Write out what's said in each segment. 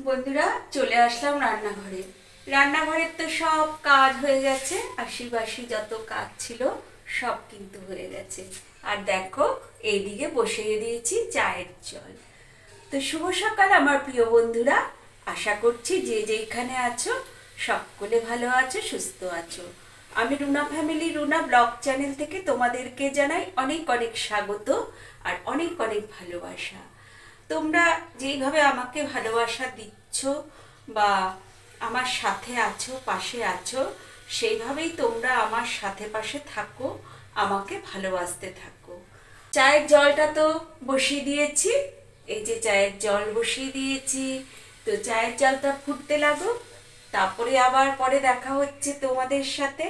বন্ধুরা চলে আসলাম রান্নাঘরে। রান্নাঘরের তো সব কাজ হয়ে গেছে, আশিবাসি যত কাজ ছিল সব কিন্তু হয়ে গেছে। আর দেখো এইদিকে বসিয়ে দিয়েছি চায়ের জল। তো শুভ সকাল আমার প্রিয় বন্ধুরা, আশা করছি যে যেখানে আছো সকলে ভালো আছো, সুস্থ আছো। আমি Runa family, Runa blog channel থেকে তোমাদেরকে জানাই অনেক অনেক স্বাগত আর অনেক অনেক ভালোবাসা। তোমরা যেইভাবে আমাকে ভালোবাসা দিচ্ছ বা আমার সাথে আছো, পাশে আছো, সেইভাবেই তোমরা আমার সাথে পাশে থাকো, আমাকে ভালোবাসতে থাকো। চায়ের জলটা তো বসিয়ে দিয়েছি, এই যে চায়ের জল বসিয়ে দিয়েছি। তো চায়ের জলটা ফুটতে লাগো, তারপরে আবার পরে দেখা হচ্ছে তোমাদের সাথে।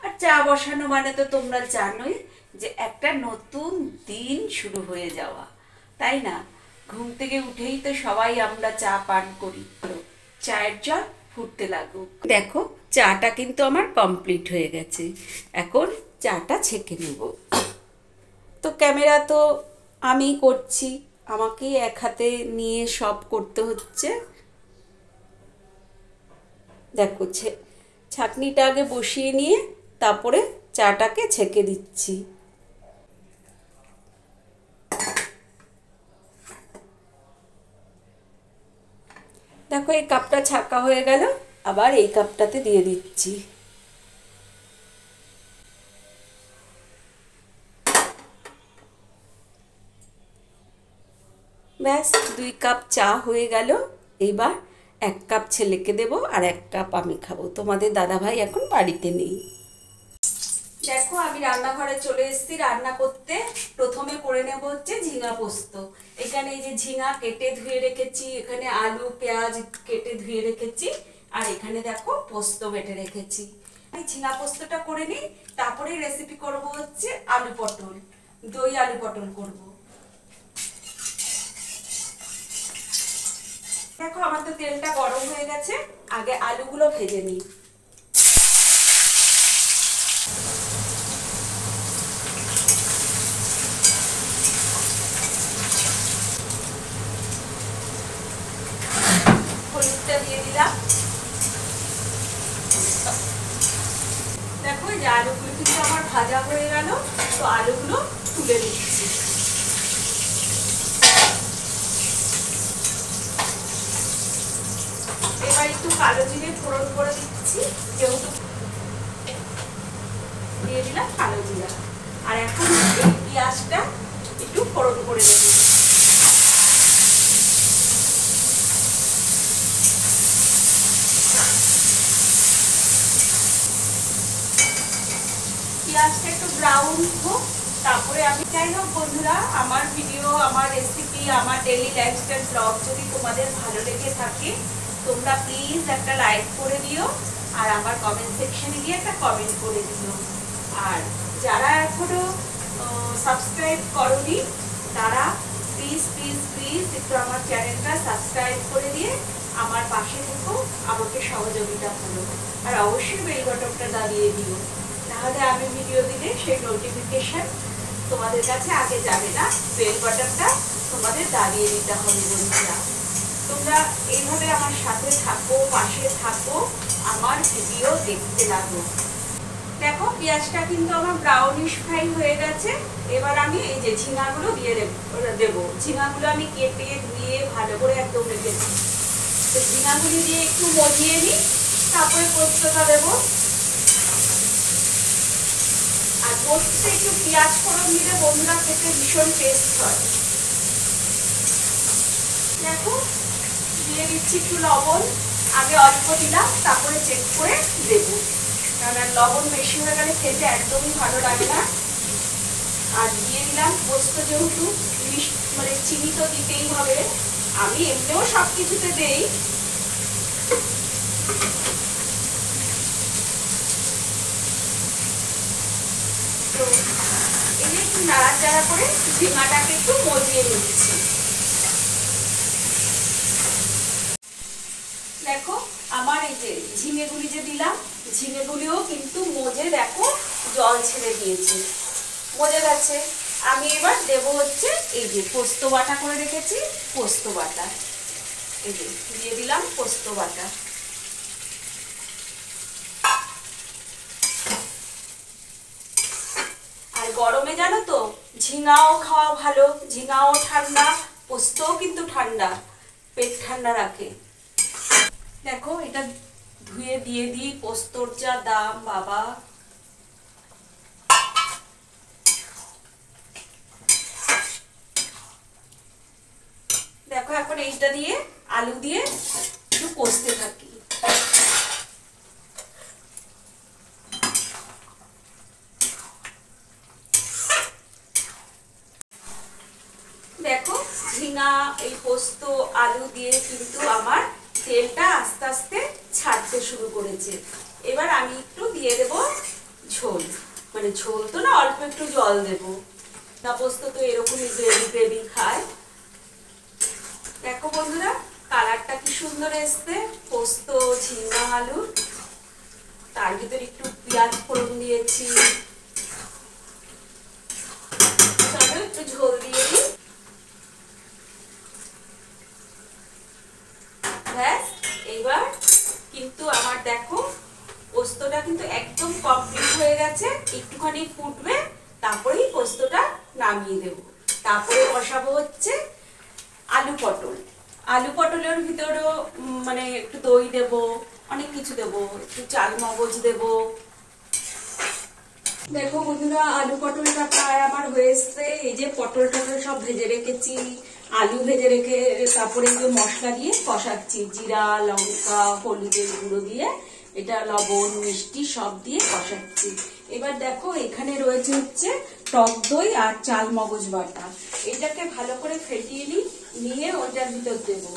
আর চা বসানো মানে তো তোমরা জানোই যে একটা নতুন দিন শুরু হয়ে যাওয়া, তাই না? ঘুম থেকে উঠেই তো সবাই আমরা চা পান করি। তো চায়ের জল ফুটতে লাগুক। দেখো চাটা কিন্তু আমার কমপ্লিট হয়ে গেছে, এখন চাটা ছেঁকে নেব। তো ক্যামেরা তো আমি করছি, আমাকেই এক হাতে নিয়ে সব করতে হচ্ছে। দেখো ছাঁকনিটা আগে বসিয়ে নিয়ে তারপরে চাটাকে ছেঁকে দিচ্ছি। দেখো এই কাপটা ছাঁকা হয়ে গেল, আবার এই কাপটাতে দিয়ে দিচ্ছি। ব্যাস 2 কাপ চা হয়ে গেল। এইবার 1 কাপ ছেলেকে দেব আর 1 কাপ আমি খাবো। তোমাদের দাদাভাই এখন বাড়িতে নেই। দেখো আমি রান্নাঘরে চলে এসেছি রান্না করতে। প্রথমে করে নেব হচ্ছে ঝিঙা পোস্ত। এখানে এই যে ঝিঙা কেটে ধুয়ে রেখেছি, এখানে আলু পেঁয়াজ কেটে ধুয়ে রেখেছি, আর এখানে দেখো পোস্ত বেটে রেখেছি। এই ঝিঙা পোস্তটা করে নিই, তারপরে রেসিপি করব হচ্ছে আলু পটল, দই আলু পটল করব। দেখো আমার তো তেলটা গরম হয়ে গেছে, আগে আলুগুলো ভেজে নিই। হলুদটা দিয়ে দিলাম। দেখো এই যে আলুগুলো কিন্তু আমার ভাজা হয়ে গেল, তো আলুগুলো তুলে নিচ্ছি। এবার একটু কালো জিরে ফোড়ন করে দিচ্ছি, যেহেতু দিয়ে দিলাম কালো জিরা। আর এখন এই পেঁয়াজটা একটু ফোড়ন করে দেব। পেঁয়াজটা একটু ব্রাউন হোক, তারপরে আমি যাই হোক বন্ধুরা, আমার ভিডিও, আমার রেসিপি, আমার ডেইলি লাইফস্টাইল ব্লগ যদি তোমাদের ভালো লেগে থাকে তোমরা প্লিজ একটা লাইক করে দিও, আর আমার কমেন্ট সেকশনে গিয়ে একটা কমেন্ট করে দিও। আর যারা এখনো সাবস্ক্রাইব করোনি তারা প্লিজ প্লিজ প্লিজ একটু আমার চ্যানেলটা সাবস্ক্রাইব করে দিয়ে আমার পাশে থেকো, আমাকে সহযোগিতা করো। আর অবশ্যই বেল বাটনটা দাবিয়ে দিও, তাহলে আমি ভিডিও দিলে সেই নোটিফিকেশন তোমাদের কাছে আগে যাবে না। বেল বাটনটা তোমাদের দাবিয়ে দিতে হবে বন্ধুরা। তোমরা এইভাবে আমার সাথে থাকো, পাশে থাকো, আমার ভিডিও দেখতে লাগো। দেখো পেঁয়াজটা কিন্তু আমার ব্রাউনিশ ফ্রাই হয়ে গেছে। এবার আমি এই যে ঝিঙাগুলো দিয়ে দেবো। ঝিঙাগুলো আমি কেটে ধুয়ে ভালো করে একদম রেখেছি। তো ঝিঙাগুলি দিয়ে একটু মজিয়ে নিই, তারপরে পোস্তটা দেবো। আর পোস্তে একটু পেঁয়াজ ফোড়ন দিলে বন্ধুরা খেতে ভীষণ টেস্ট হয়। দেখো দিয়ে দিচ্ছি একটু লবণ, আগে অল্প দিলাম, তারপরে চেক করে দেবো, কারণ লবণ বেশি হয়ে গেলে খেতে একদমই ভালো লাগে না। আর দিয়ে দিলাম পোস্ত, যেহেতু মানে চিনি তো দিতেই হবে, আমি এমনিও সব কিছুতে দেই। তো এই যে একটু নাড়াচাড়া করে ঝিঙাটাকে একটু মজিয়ে নিচ্ছি। দেখো আমার এই যে ঝিঙেগুলি যে দিলাম, ঝিঙেগুলিও কিন্তু মজে দেখো জল ছেড়ে দিয়েছে, মজে গেছে। আমি এবার দেবো হচ্ছে এই যে পোস্ত বাটা করে রেখেছি, পোস্ত বাটা। এই যে দিয়ে দিলাম পোস্ত বাটা। আর গরমে জানো তো ঝিঙাও খাওয়া ভালো, ঝিঙাও ঠান্ডা, পোস্তও কিন্তু ঠান্ডা, পেট ঠান্ডা রাখে। দেখো এটা ধুয়ে দিয়ে দিই, পোস্তর যা দাম বাবা। দেখো এখন এইটা দিয়ে আলু দিয়ে একটু কষতে থাকি। দেখো ঝিঙা এই পোস্ত আলু দিয়ে কিন্তু আমার তেলটা আস্তে আস্তে ছাড়তে শুরু করেছে। এবার আমি একটু দিয়ে দেব ঝোল, মানে ঝোল তো না, অল্প একটু জল দেব। না পোস্ত তো এরকমই গ্রেভি গ্রেভি খায়। দেখো বন্ধুরা কালারটা কি সুন্দর এসছে, পোস্ত ঝিঙা আলু, তার ভিতরে একটু পেঁয়াজ ফোড়ন দিয়েছি। চলো একটু ঝোল দিয়ে দিই। ব্যাস এইবার কিন্তু আমার দেখো পোস্তটা কিন্তু একদম কমপ্লিট হয়ে গেছে। একটুখানি ফুটবে, তারপরেই পোস্তটা নামিয়ে দেব। তারপরে বসাবো হচ্ছে আলু পটল। আলু পটলের ভিতরেও মানে একটু দই দেব, অনেক কিছু দেব, একটু চাল মগজ দেব। দেখো বন্ধুরা আলু পটলটা প্রায় আমার হয়ে এসছে। এই যে পটল টটল সব ভেজে রেখেছি, আলু ভেজে রেখে তারপরে মশলা দিয়ে কষাচ্ছি, জিরা লঙ্কা হলুদের গুঁড়ো দিয়ে, এটা লবণ মিষ্টি সব দিয়ে কষাচ্ছি। এবার দেখো এখানে রয়েছে হচ্ছে টক দই আর চাল মগজ বাটা। এটাকে ভালো করে ফেটিয়ে নিয়ে ওটার ভিতর দেবো।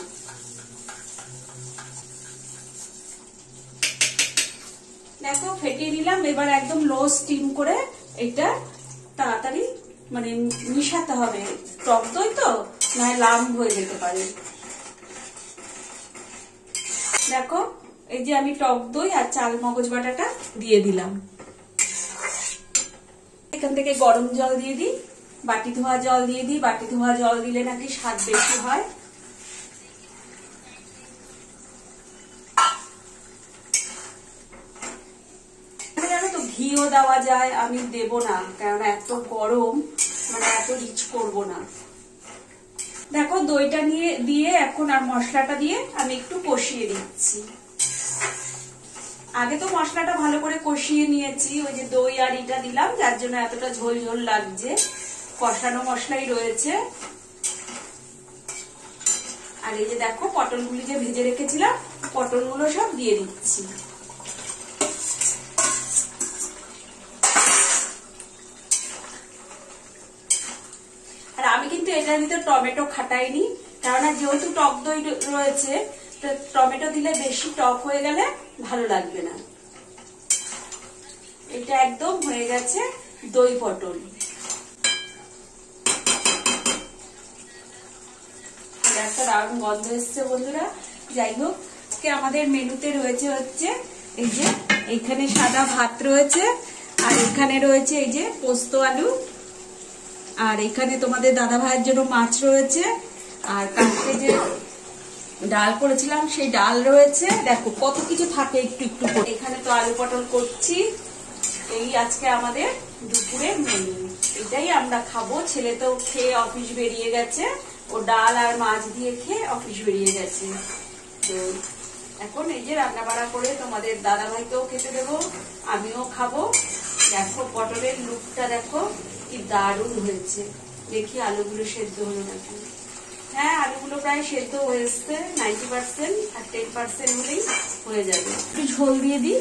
দেখো ফেটিয়ে নিলাম। এবার একদম লো স্টিম করে এটা তাড়াতাড়ি মানে মিশাতে হবে, টক দই তো নয় লাম হয়ে যেতে পারে। দেখো এই যে আমি টক দই আর চাল মগজ বাটাটা দিয়ে দিলাম। এখান থেকে গরম জল দিয়ে দিই, বাটি ধোয়া জল দিয়ে দিই। বাটি ধোয়া জল দিলে নাকি স্বাদ বেশি হয়। জানো তো ঘিও দেওয়া যায়, আমি দেব না কারণ এত গরম, মানে এত রিচ করব না। দেখো দইটা নিয়ে দিয়ে এখন আর মশলাটা দিয়ে আমি একটু কষিয়ে দিচ্ছি। আগে তো মশলাটা ভালো করে কষিয়ে নিয়েছি, ওই যে দই আর এটা দিলাম যার জন্য এতটা ঝোল ঝোল লাগছে। কষানো মশলাই রয়েছে। আর এই যে দেখো পটলগুলি যে ভেজে রেখেছিলাম, পটলগুলো সব দিয়ে দিচ্ছি। আর আমি কিন্তু এটার ভিতরে টমেটো খাটাইনি, কারণ যেহেতু টক দই রয়েছে, টমেটো দিলে বেশি টক হয়ে গেলে ভালো লাগবে না। এটা একদম হয়ে গেছে দই পটল। একটা দারুণ গন্ধ এসছে বন্ধুরা। যাই হোক আমাদের মেনুতে রয়েছে হচ্ছে এই যে এখানে সাদা ভাত রয়েছে, আর এখানে রয়েছে এই যে পোস্ত আলু, আর এখানে তোমাদের দাদা ভাইয়ের জন্য মাছ রয়েছে, আর কালকে যে ডাল করেছিলাম সেই ডাল রয়েছে। দেখো কত কিছু থাকে একটু একটু করে। এখানে তো আলু পটল করছি। এই আজকে আমাদের দুপুরের মেনু, এটাই আমরা খাবো। ছেলে তো খেয়ে অফিস বেরিয়ে গেছে, ও ডাল আর মাছ দিয়ে খেয়ে অফিস বেরিয়ে গেছে। তো এখন এই যে রান্না বাড়া করে তোমাদের দাদা ভাইকেও খেতে দেবো, আমিও খাবো। দেখো পটলের লুকটা দেখো কি দারুণ হয়েছে। দেখি আলুগুলো সেদ্ধ হলো নাকি। হ্যাঁ আলুগুলো প্রায় সেদ্ধ হয়ে এসছে 90%, আর 10% হলেই হয়ে যাবে। একটু ঝোল দিয়ে দিই।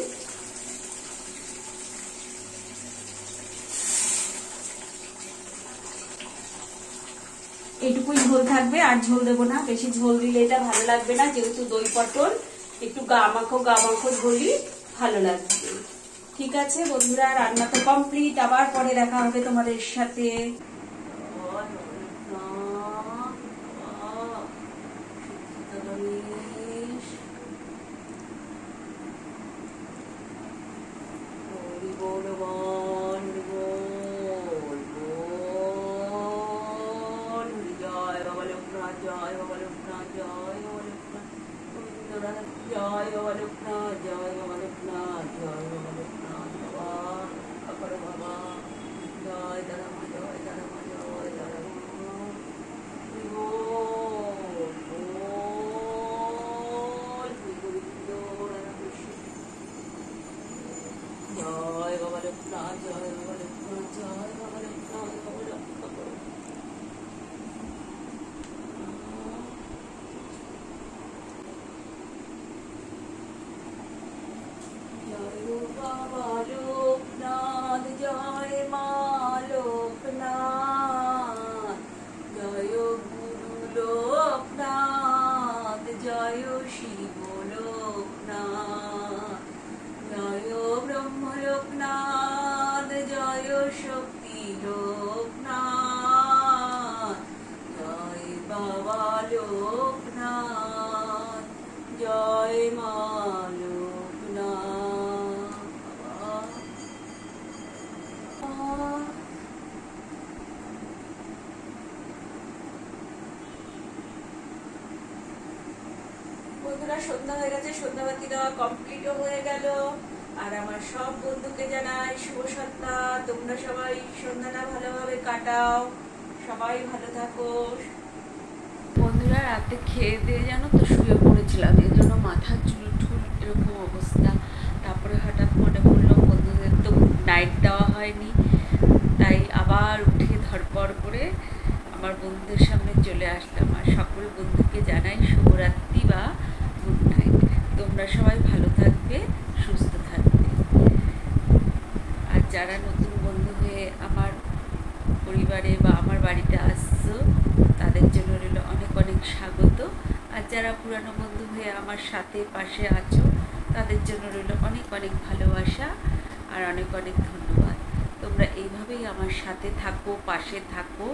এইটুকুই ঝোল থাকবে, আর ঝোল দেবো না। বেশি ঝোল দিলে এটা ভালো লাগবে না, যেহেতু দই পটল একটু গা মাখো ঝোলই ভালো লাগবে। ঠিক আছে বন্ধুরা, রান্না তো কমপ্লিট। আবার পরে দেখা হবে তোমাদের সাথে। জয় বাবা লোকনাথ, জয় বাবা লোকনাথ, জয় বাবা লোকনাথ। জয় বাবা লোকনাথ, জয় বাবা লোকনাথ, জয় বাবা লোকনাথ, বাবা অপর বাবা, জয় দাদা মা, জয় দাদা মা, জয় দাদা মা। জয় বাবা লোকনাথ, জয় বাবা লোকনাথ, জয় বাবা লোকনাথ, বাবা রক্ষা করো। জয় বাবা লোকনাথ, জয় মা লোকনাথ, জয় গুরু লোকনাথ, জয় শিব লোকনাথ, জয় ব্রহ্ম লোকনাথ, জয় শক্তি লোকনাথ, জয় বাবা লোকনাথ, জয় মা লোকনাথ। বন্ধুরা, সন্ধ্যা হয়ে গেছে, সন্ধ্যাবাতি দেওয়া কমপ্লিটও হয়ে গেল। আর আমার সব বন্ধুকে জানাই শুভ সন্ধ্যা। তোমরা সবাই সন্ধ্যাটা ভালোভাবে কাটাও, সবাই ভালো থাকো। বন্ধুরা, রাতে খেয়ে দিয়ে জানো তো শুয়ে পড়েছিলাম, এর জন্য মাথা চুল ঠুল এরকম অবস্থা। তারপরে হঠাৎ মনে পড়লো বন্ধুদের তো নাইট দেওয়া হয়নি, তাই আবার উঠে ধরপড় করে আমার বন্ধুদের সামনে চলে আসলাম। আর সকল বন্ধুকে জানাই শুভরাত্রি বা গুড নাইট। তোমরা সবাই ভালো থাকবে, সুস্থ থাকবে। আর যারা নতুন বন্ধু হয়ে আমার পরিবারে বা আমার বাড়িতে আসছো, তাদের জন্য রইল অনেক অনেক স্বাগত। আর যারা পুরানো বন্ধু হয়ে আমার সাথে পাশে আছো, তাদের জন্য রইল অনেক অনেক ভালোবাসা আর অনেক অনেক ধন্যবাদ। তোমরা এইভাবেই আমার সাথে থাকো, পাশে থাকো,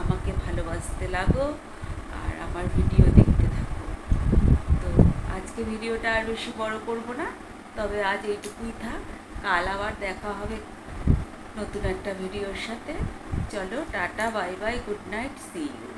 আমাকে ভালোবাসতে লাগো আর আমার ভিডিও দেখতে থাকো। তো আজকে ভিডিওটা আর বেশি বড় করব না, তবে আজ এইটুকুই থাক। কাল আবার দেখা হবে নতুন একটা ভিডিওর সাথে। চলো, tata, bye bye, good night, see you.